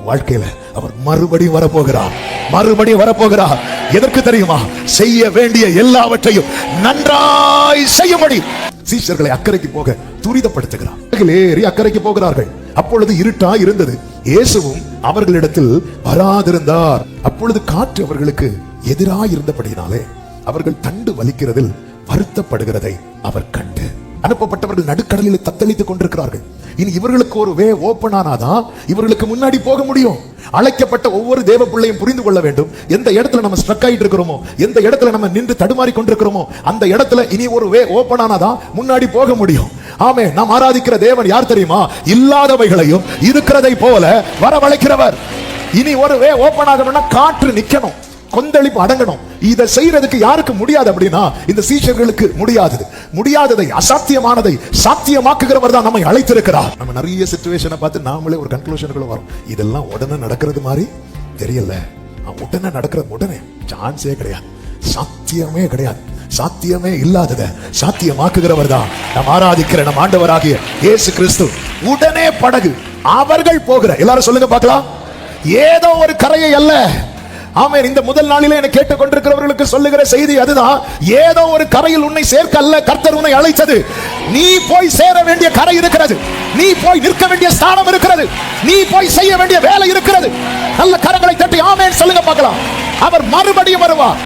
வாழ்க்கையில அவர் மறுபடியும் வரப்போகிறார். எதற்கு தெரியுமா? செய்ய வேண்டிய எல்லாவற்றையும் நன்றாய் செய்யும்படி சீஷர்களை அக்கறைக்கு போக துரிதப்படுத்துகிறார். ஏறி அக்கறைக்கு போகிறார்கள். அப்பொழுது இருட்டா இருந்தது. இயேசுவும் அவர்களிடத்தில் வராதிருந்தார். அப்பொழுது காற்று அவர்களுக்கு எதிராய் இருந்தபடியினாலே அவர்கள் தண்டு வலிக்கிறதில் வருத்தப்படுகிறதை அவர் கண்டு, அனுப்பப்பட்டவர்கள் நடுக்கடலில் தத்தளித்துக் கொண்டிருக்கிறார்கள். இனி இவர்களுக்கு ஒரு வே ஓபன் ஆனாதான் இவர்களுக்கு முன்னாடி போக முடியும். அழைக்கப்பட்ட ஒவ்வொரு தேவ பிள்ளையும் புரிந்து கொள்ள வேண்டும். எந்த இடத்துல நம்ம ஸ்ட்ரக் ஆயிட்டு இருக்கிறோமோ, எந்த இடத்துல நம்ம நின்று தடுமாறி கொண்டிருக்கிறோமோ, அந்த இடத்துல இனி ஒரு வே ஓபன் ஆனாதான் முன்னாடி போக முடியும். ஆமே, நாம் ஆராதிக்கிற தேவன் யார் தெரியுமா? இல்லாதவைகளையும் இருக்கிறதை போல வரவழைக்கிறவர். இனி ஒரு வே ஓபன் ஆகணும்னா காற்று நிக்கணும், கொந்தளிப்பு அடங்கணும். இதை செய்யறதுக்கு யாருக்கு முடியாது அப்படின்னா இந்த சீஷர்களுக்கு முடியாததை, அசாத்தியமானதை சாத்தியமாக்குகிறவர் தான் நம்மை அழைத்திருக்கிறார். நம்ம நிறைய சிச்சுவேஷனை பார்த்து நாமளே ஒரு கன்க்ளூஷனுக்குள்ள வரும். இதெல்லாம் உடனே நடக்கிறது மாதிரி தெரியல, உடனே நடக்கிறது உடனே சான்ஸே கிடையாது, சாத்தியமே கிடையாது. சாத்தியமே இல்லாததை சாத்தியமாக்குகிறவர் தான் நாம் ஆராதிக்கிற நம் ஆண்டவராகிய இயேசு கிறிஸ்து. உடனே படகு அவர்கள் போகிற, எல்லாரும் சொல்லுங்க பார்க்கலாம், ஏதோ ஒரு கரையை அல்ல. ஆமென். இந்த முதல் நாளிலே என்னை கேட்டுக் கொண்டிருக்கிறவர்களுக்கு சொல்லுகிற செய்தி அதுதான். ஏதோ ஒரு கரையில் உன்னை சேர்க்க அல்ல கர்த்தர் உன்னை அழைத்தது. நீ போய் சேர வேண்டிய கரை இருக்கிறது, நீ போய் நிற்க வேண்டிய ஸ்தானம் இருக்கிறது, நீ போய் செய்ய வேண்டிய வேலை இருக்கிறது. நல்ல கரங்களை தட்டி ஆமென் சொல்லுங்க பார்க்கலாம். அவர் மறுபடியும் வருவார்.